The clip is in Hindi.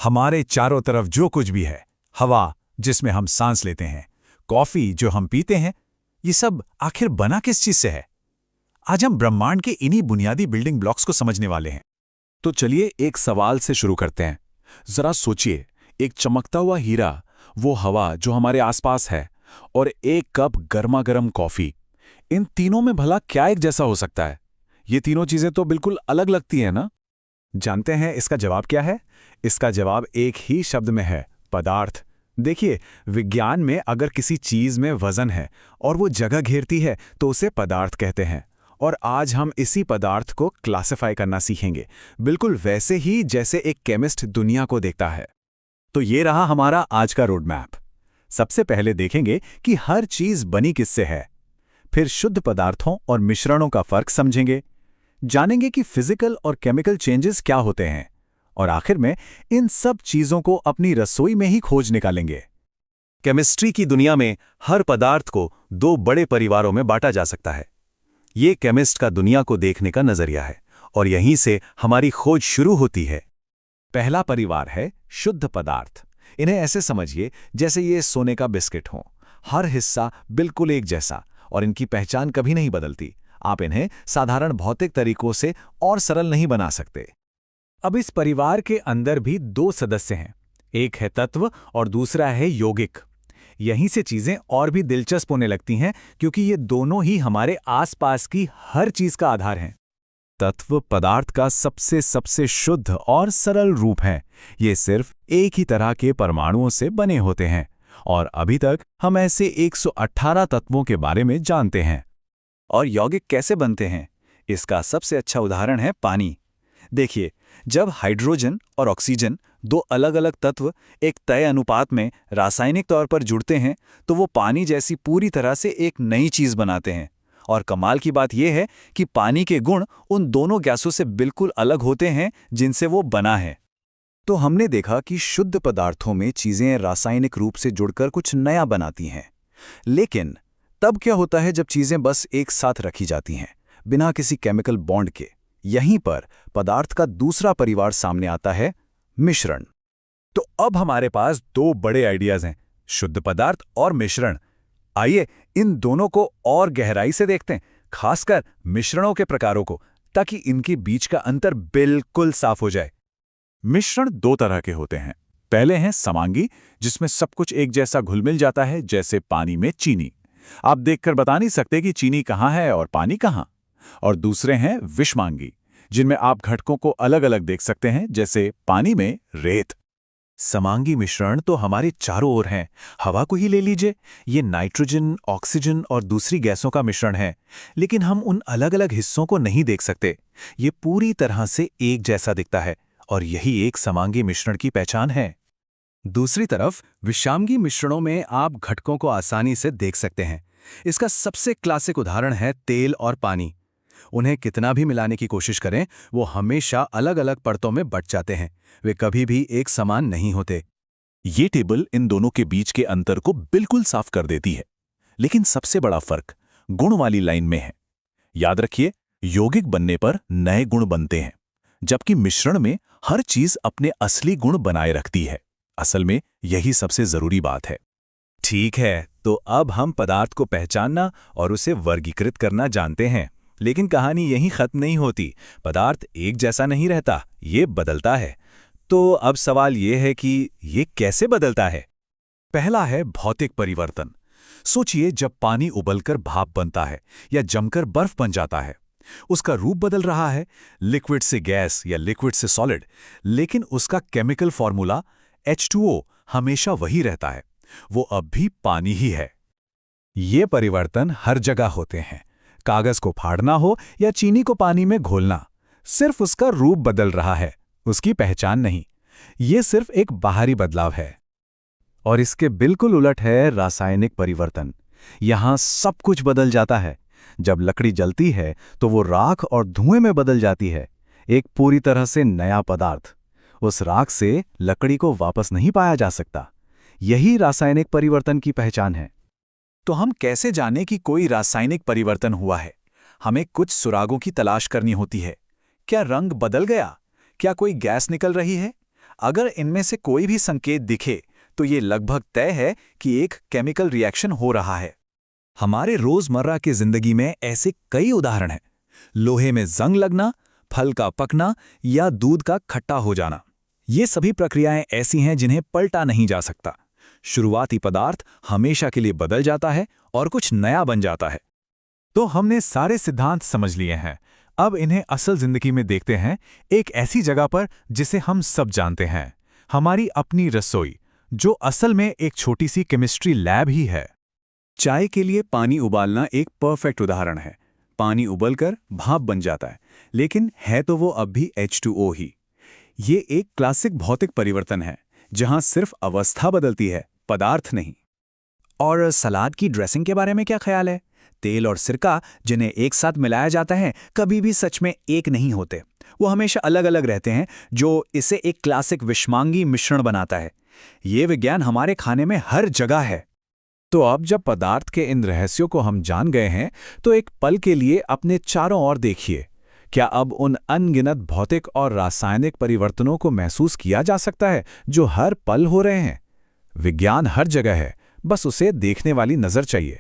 हमारे चारों तरफ जो कुछ भी है, हवा जिसमें हम सांस लेते हैं, कॉफी जो हम पीते हैं, ये सब आखिर बना किस चीज से है? आज हम ब्रह्मांड के इन्हीं बुनियादी बिल्डिंग ब्लॉक्स को समझने वाले हैं। तो चलिए एक सवाल से शुरू करते हैं। जरा सोचिए, एक चमकता हुआ हीरा, वो हवा जो हमारे आसपास है, और एक कप गर्मा गर्म कॉफी, इन तीनों में भला क्या एक जैसा हो सकता है? ये तीनों चीजें तो बिल्कुल अलग लगती हैं ना? जानते हैं इसका जवाब क्या है? इसका जवाब एक ही शब्द में है, पदार्थ। देखिए, विज्ञान में अगर किसी चीज में वजन है और वो जगह घेरती है तो उसे पदार्थ कहते हैं। और आज हम इसी पदार्थ को क्लासिफाई करना सीखेंगे, बिल्कुल वैसे ही जैसे एक केमिस्ट दुनिया को देखता है। तो ये रहा हमारा आज का रोड मैप। सबसे पहले देखेंगे कि हर चीज बनी किससे है। फिर शुद्ध पदार्थों और मिश्रणों का फर्क समझेंगे, जानेंगे कि फिजिकल और केमिकल चेंजेस क्या होते हैं, और आखिर में इन सब चीजों को अपनी रसोई में ही खोज निकालेंगे। केमिस्ट्री की दुनिया में हर पदार्थ को दो बड़े परिवारों में बांटा जा सकता है। ये केमिस्ट का दुनिया को देखने का नजरिया है, और यहीं से हमारी खोज शुरू होती है। पहला परिवार है शुद्ध पदार्थ। इन्हें ऐसे समझिए जैसे ये सोने का बिस्किट हो, हर हिस्सा बिल्कुल एक जैसा, और इनकी पहचान कभी नहीं बदलती। आप इन्हें साधारण भौतिक तरीकों से और सरल नहीं बना सकते। अब इस परिवार के अंदर भी दो सदस्य हैं, एक है तत्व और दूसरा है यौगिक। यहीं से चीजें और भी दिलचस्प होने लगती हैं, क्योंकि ये दोनों ही हमारे आसपास की हर चीज का आधार हैं। तत्व पदार्थ का सबसे शुद्ध और सरल रूप है। ये सिर्फ एक ही तरह के परमाणुओं से बने होते हैं, और अभी तक हम ऐसे 118 तत्वों के बारे में जानते हैं। और यौगिक कैसे बनते हैं, इसका सबसे अच्छा उदाहरण है पानी। देखिए, जब हाइड्रोजन और ऑक्सीजन, दो अलग अलग तत्व, एक तय अनुपात में रासायनिक तौर पर जुड़ते हैं, तो वो पानी जैसी पूरी तरह से एक नई चीज बनाते हैं। और कमाल की बात यह है कि पानी के गुण उन दोनों गैसों से बिल्कुल अलग होते हैं जिनसे वो बना है। तो हमने देखा कि शुद्ध पदार्थों में चीजें रासायनिक रूप से जुड़कर कुछ नया बनाती हैं। लेकिन तब क्या होता है जब चीजें बस एक साथ रखी जाती हैं, बिना किसी केमिकल बॉन्ड के? यहीं पर पदार्थ का दूसरा परिवार सामने आता है, मिश्रण। तो अब हमारे पास दो बड़े आइडियाज हैं, शुद्ध पदार्थ और मिश्रण। आइए इन दोनों को और गहराई से देखते हैं, खासकर मिश्रणों के प्रकारों को, ताकि इनके बीच का अंतर बिल्कुल साफ हो जाए। मिश्रण दो तरह के होते हैं। पहले हैं समांगी, जिसमें सब कुछ एक जैसा घुल-मिल जाता है, जैसे पानी में चीनी। आप देखकर बता नहीं सकते कि चीनी कहाँ है और पानी कहाँ। और दूसरे हैं विषमांगी, जिनमें आप घटकों को अलग अलग देख सकते हैं, जैसे पानी में रेत। समांगी मिश्रण तो हमारे चारों ओर हैं। हवा को ही ले लीजिए, ये नाइट्रोजन, ऑक्सीजन और दूसरी गैसों का मिश्रण है, लेकिन हम उन अलग अलग हिस्सों को नहीं देख सकते। ये पूरी तरह से एक जैसा दिखता है, और यही एक समांगी मिश्रण की पहचान है। दूसरी तरफ विषांगी मिश्रणों में आप घटकों को आसानी से देख सकते हैं। इसका सबसे क्लासिक उदाहरण है तेल और पानी। उन्हें कितना भी मिलाने की कोशिश करें, वो हमेशा अलग अलग परतों में बंट जाते हैं। वे कभी भी एक समान नहीं होते। ये टेबल इन दोनों के बीच के अंतर को बिल्कुल साफ कर देती है। लेकिन सबसे बड़ा फर्क गुण वाली लाइन में है। याद रखिए, यौगिक बनने पर नए गुण बनते हैं, जबकि मिश्रण में हर चीज अपने असली गुण बनाए रखती है। असल में यही सबसे जरूरी बात है। ठीक है, तो अब हम पदार्थ को पहचानना और उसे वर्गीकृत करना जानते हैं। लेकिन कहानी यहीं खत्म नहीं होती। पदार्थ एक जैसा नहीं रहता, ये बदलता है। तो अब सवाल ये है कि ये कैसे बदलता है? पहला है भौतिक परिवर्तन। सोचिए, जब पानी उबलकर भाप बनता है या जमकर बर्फ बन जाता है, उसका रूप बदल रहा है, लिक्विड से गैस या लिक्विड से सॉलिड, लेकिन उसका केमिकल फॉर्मूला H2O हमेशा वही रहता है। वो अब भी पानी ही है। ये परिवर्तन हर जगह होते हैं। कागज को फाड़ना हो या चीनी को पानी में घोलना, सिर्फ उसका रूप बदल रहा है, उसकी पहचान नहीं। ये सिर्फ एक बाहरी बदलाव है। और इसके बिल्कुल उलट है रासायनिक परिवर्तन। यहां सब कुछ बदल जाता है। जब लकड़ी जलती है तो वो राख और धुएं में बदल जाती है, एक पूरी तरह से नया पदार्थ। उस राख से लकड़ी को वापस नहीं पाया जा सकता। यही रासायनिक परिवर्तन की पहचान है। तो हम कैसे जानें कि कोई रासायनिक परिवर्तन हुआ है? हमें कुछ सुरागों की तलाश करनी होती है। क्या रंग बदल गया? क्या कोई गैस निकल रही है? अगर इनमें से कोई भी संकेत दिखे तो ये लगभग तय है कि एक केमिकल रिएक्शन हो रहा है। हमारे रोजमर्रा की जिंदगी में ऐसे कई उदाहरण हैं। लोहे में जंग लगना, फल का पकना या दूध का खट्टा हो जाना। ये सभी प्रक्रियाएं ऐसी हैं जिन्हें पलटा नहीं जा सकता। शुरुआती पदार्थ हमेशा के लिए बदल जाता है और कुछ नया बन जाता है। तो हमने सारे सिद्धांत समझ लिए हैं। अब इन्हें असल जिंदगी में देखते हैं, एक ऐसी जगह पर जिसे हम सब जानते हैं, हमारी अपनी रसोई, जो असल में एक छोटी सी केमिस्ट्री लैब ही है। चाय के लिए पानी उबालना एक परफेक्ट उदाहरण है। पानी उबलकर भाप बन जाता है, लेकिन है तो वो अब भी H2O ही। ये एक क्लासिक भौतिक परिवर्तन है, जहां सिर्फ अवस्था बदलती है, पदार्थ नहीं। और सलाद की ड्रेसिंग के बारे में क्या ख्याल है? तेल और सिरका जिन्हें एक साथ मिलाया जाता है, कभी भी सच में एक नहीं होते। वो हमेशा अलग अलग रहते हैं, जो इसे एक क्लासिक विषमांगी मिश्रण बनाता है। ये विज्ञान हमारे खाने में हर जगह है। तो अब जब पदार्थ के इन रहस्यों को हम जान गए हैं, तो एक पल के लिए अपने चारों ओर देखिए। क्या अब उन अनगिनत भौतिक और रासायनिक परिवर्तनों को महसूस किया जा सकता है जो हर पल हो रहे हैं? विज्ञान हर जगह है, बस उसे देखने वाली नजर चाहिए।